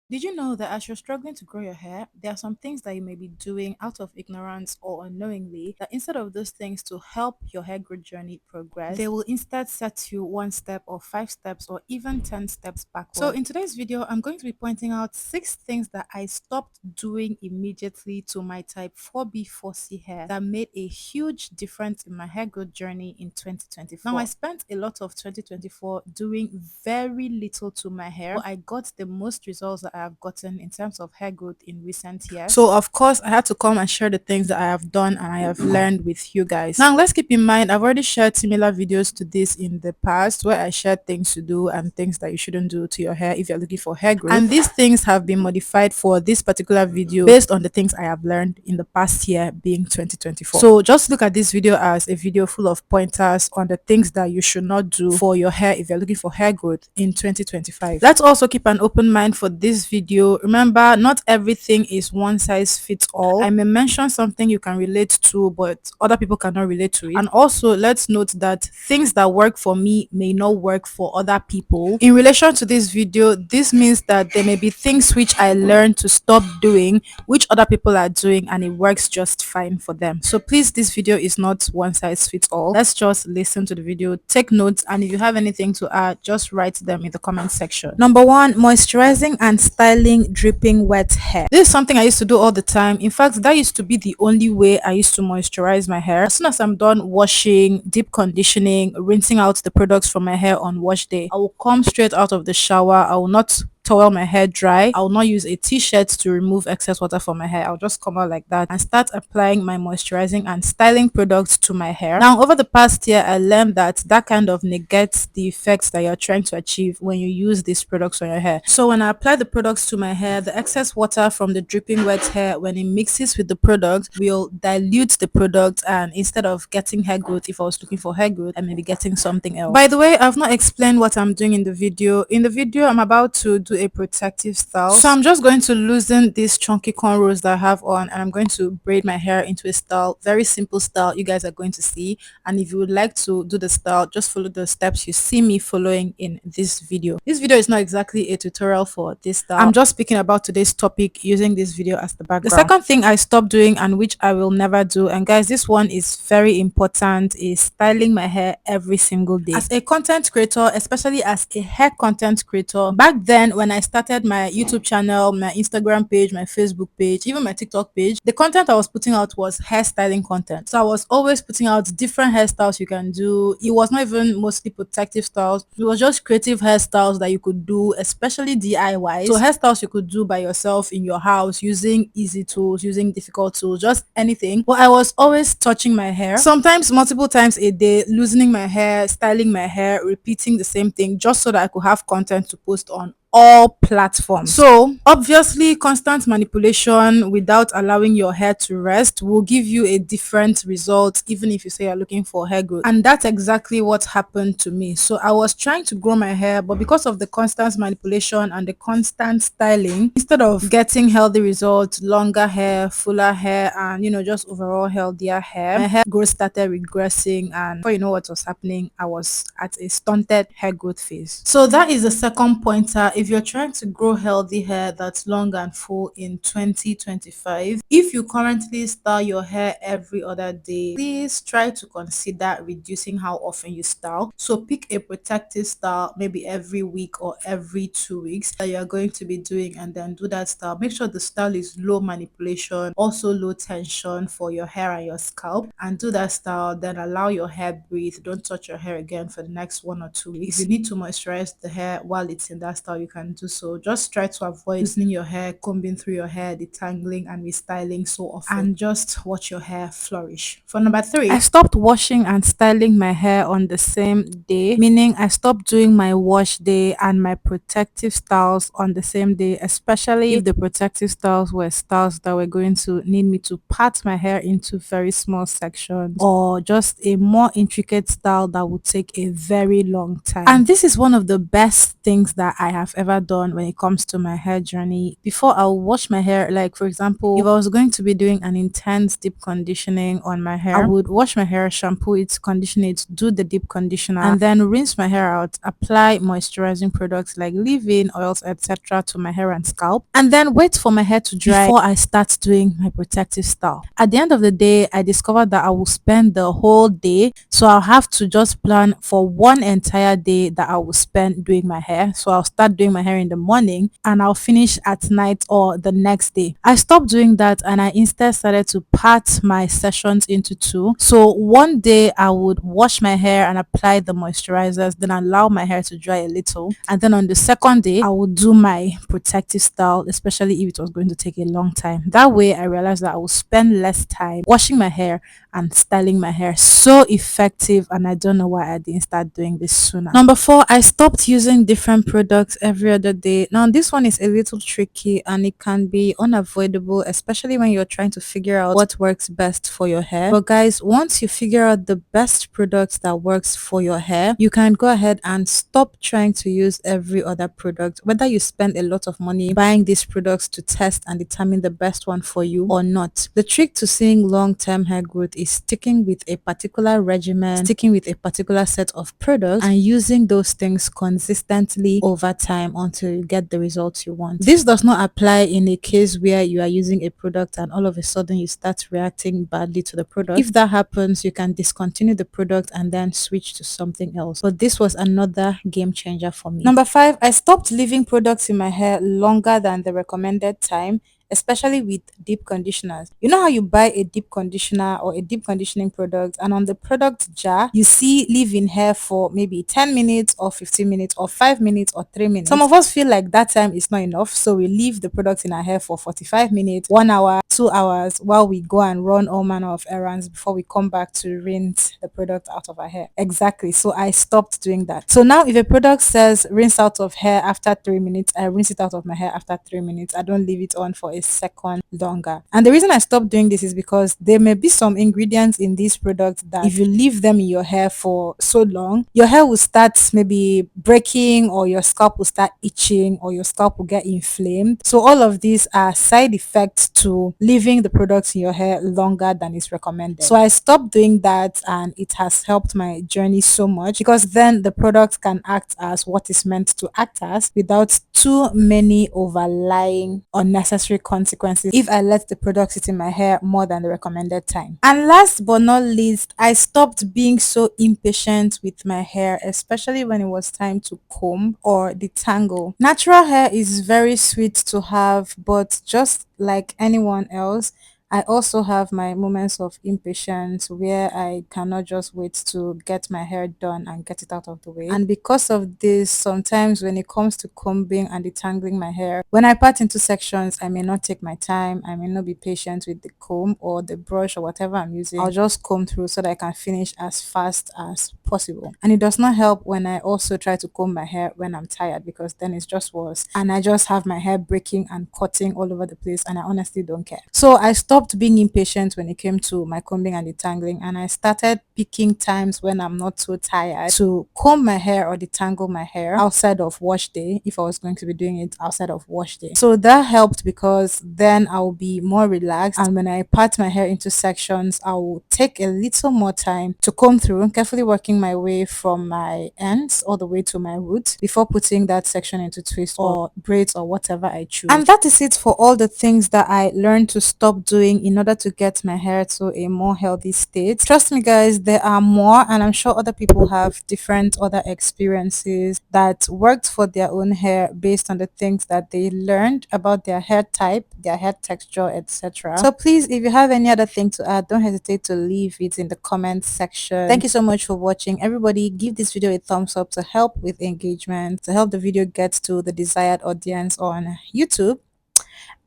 Did you know that as you're struggling to grow your hair, there are some things that you may be doing out of ignorance or unknowingly that instead of those things to help your hair growth journey progress, they will instead set you one step or 5 steps or even 10 steps backward. So in today's video, I'm going to be pointing out 6 things that I stopped doing immediately to my type 4B4C hair that made a huge difference in my hair growth journey in 2024. Now I spent a lot of 2024 doing very little to my hair, but I got the most results that I have gotten in terms of hair growth in recent years. So of course I had to come and share the things that I have done and I have learned with you guys. Now let's keep in mind I've already shared similar videos to this in the past where I shared things to do and things that you shouldn't do to your hair if you're looking for hair growth. And these things have been modified for this particular video based on the things I have learned in the past year being 2024. So just look at this video as a video full of pointers on the things that you should not do for your hair if you're looking for hair growth in 2025. Let's also keep an open mind for this video. Remember, not everything is one size fits all. I may mention something you can relate to, but other people cannot relate to it. And also, let's note that things that work for me may not work for other people. In relation to this video, this means that there may be things which I learned to stop doing, which other people are doing, and it works just fine for them. So please, this video is not one size fits all. Let's just listen to the video, take notes, and if you have anything to add, just write them in the comment section. Number one, moisturizing and styling dripping wet hair. This is something I used to do all the time. In fact, that used to be the only way I used to moisturize my hair. As soon as I'm done washing, deep conditioning, rinsing out the products from my hair on wash day, I will come straight out of the shower. I will not towel my hair dry. I will not use a t-shirt to remove excess water from my hair. I'll just come out like that and start applying my moisturizing and styling products to my hair. Now, over the past year, I learned that that kind of negates the effects that you're trying to achieve when you use these products on your hair. So when I apply the products to my hair, the excess water from the dripping wet hair, when it mixes with the product, will dilute the product, and instead of getting hair growth, if I was looking for hair growth, I may be getting something else. By the way, I've not explained what I'm doing in the video. In the video, I'm about to do a protective style. So I'm just going to loosen these chunky cornrows that I have on, and I'm going to braid my hair into a style, very simple style you guys are going to see. And if you would like to do the style, just follow the steps you see me following in this video. This video is not exactly a tutorial for this style. I'm just speaking about today's topic using this video as the background. The second thing I stopped doing and which I will never do, and guys, this one is very important, is styling my hair every single day. As a content creator, especially as a hair content creator, back then when I started my YouTube channel, my Instagram page, my Facebook page, even my TikTok page, the content I was putting out was hairstyling content. So I was always putting out different hairstyles you can do. It was not even mostly protective styles. It was just creative hairstyles that you could do, especially DIY. So hairstyles you could do by yourself in your house using easy tools, using difficult tools, just anything. But I was always touching my hair, sometimes multiple times a day, loosening my hair, styling my hair, repeating the same thing just so that I could have content to post on all platforms. So obviously constant manipulation without allowing your hair to rest will give you a different result even if you say you're looking for hair growth. And that's exactly what happened to me. So I was trying to grow my hair, but because of the constant manipulation and the constant styling, instead of getting healthy results, longer hair, fuller hair, and just overall healthier hair, my hair growth started regressing, and before you know what was happening, I was at a stunted hair growth phase. So that is the second pointer. If you're trying to grow healthy hair that's long and full in 2025, if you currently style your hair every other day, please try to consider reducing how often you style. So pick a protective style maybe every week or every 2 weeks that you're going to be doing, and then do that style. Make sure the style is low manipulation, also low tension for your hair and your scalp, and do that style. Then allow your hair breathe. Don't touch your hair again for the next 1 or 2 weeks. If you need to moisturize the hair while it's in that style, you can do so. Just try to avoid loosening your hair, combing through your hair, detangling and restyling so often, and just watch your hair flourish. For number three, I stopped washing and styling my hair on the same day, meaning I stopped doing my wash day and my protective styles on the same day, especially if the protective styles were styles that were going to need me to part my hair into very small sections, or just a more intricate style that would take a very long time. And this is one of the best things that I have ever ever done when it comes to my hair journey. Before I'll wash my hair, like for example, if I was going to be doing an intense deep conditioning on my hair, I would wash my hair, shampoo it, condition it, do the deep conditioner, and then rinse my hair out, apply moisturizing products like leave-in oils, etc. to my hair and scalp, and then wait for my hair to dry before I start doing my protective style. At the end of the day, I discovered that I will spend the whole day, so I'll have to just plan for one entire day that I will spend doing my hair. So I'll start doing my hair in the morning and I'll finish at night or the next day. I stopped doing that and I instead started to part my sessions into two. So one day I would wash my hair and apply the moisturizers, then allow my hair to dry a little, and then on the second day I would do my protective style, especially if it was going to take a long time. That way I realized that I would spend less time washing my hair and styling my hair. So effective, and I don't know why I didn't start doing this sooner. Number 4, I stopped using different products every other day. Now this one is a little tricky and it can be unavoidable, especially when you're trying to figure out what works best for your hair. But guys, once you figure out the best product that works for your hair, you can go ahead and stop trying to use every other product, whether you spend a lot of money buying these products to test and determine the best one for you or not. The trick to seeing long-term hair growth is sticking with a particular regimen, sticking with a particular set of products, and using those things consistently over time until you get the results you want. This does not apply in a case where you are using a product and all of a sudden you start reacting badly to the product. If that happens, you can discontinue the product and then switch to something else. But this was another game changer for me. Number 5, I stopped leaving products in my hair longer than the recommended time, especially with deep conditioners. You know how you buy a deep conditioner or a deep conditioning product and on the product jar you see leave in hair for maybe 10 minutes or 15 minutes or 5 minutes or 3 minutes. Some of us feel like that time is not enough, so we leave the product in our hair for 45 minutes, 1 hour, 2 hours while we go and run all manner of errands before we come back to rinse the product out of our hair. Exactly. So I stopped doing that. So now if a product says rinse out of hair after 3 minutes, I rinse it out of my hair after 3 minutes. I don't leave it on for a second longer. And the reason I stopped doing this is because there may be some ingredients in these products that if you leave them in your hair for so long, your hair will start maybe breaking, or your scalp will start itching, or your scalp will get inflamed. So all of these are side effects to leaving the products in your hair longer than is recommended. So I stopped doing that and it has helped my journey so much, because then the product can act as what is meant to act as without too many overlying unnecessary consequences if I let the product sit in my hair more than the recommended time. And last but not least, I stopped being so impatient with my hair, especially when it was time to comb or detangle. Natural hair is very sweet to have, but just like anyone else, I also have my moments of impatience where I cannot just wait to get my hair done and get it out of the way. And because of this, sometimes when it comes to combing and detangling my hair, when I part into sections, I may not take my time, I may not be patient with the comb or the brush or whatever I'm using. I'll just comb through so that I can finish as fast as possible. And it does not help when I also try to comb my hair when I'm tired, because then it's just worse. And I just have my hair breaking and cutting all over the place, and I honestly don't care. So I stopped being impatient when it came to my combing and detangling, and I started picking times when I'm not so tired to comb my hair or detangle my hair outside of wash day, if I was going to be doing it outside of wash day. So that helped, because then I'll be more relaxed, and when I part my hair into sections, I will take a little more time to comb through, carefully working my way from my ends all the way to my roots before putting that section into twist or braids or whatever I choose. And that is it for all the things that I learned to stop doing in order to get my hair to a more healthy state. Trust me guys, there are more, and I'm sure other people have different other experiences that worked for their own hair based on the things that they learned about their hair type, their hair texture, etc. So please, if you have any other thing to add, don't hesitate to leave it in the comment section. Thank you so much for watching. Everybody, give this video a thumbs up to help with engagement, to help the video get to the desired audience on YouTube.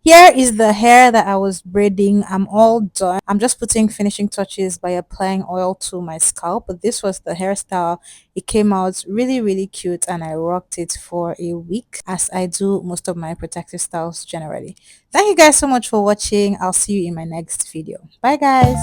Here is the hair that I was braiding. I'm all done. I'm just putting finishing touches by applying oil to my scalp. But this was the hairstyle. It came out really cute, and I rocked it for a week, as I do most of my protective styles generally. Thank you guys so much for watching. I'll see you in my next video. Bye guys.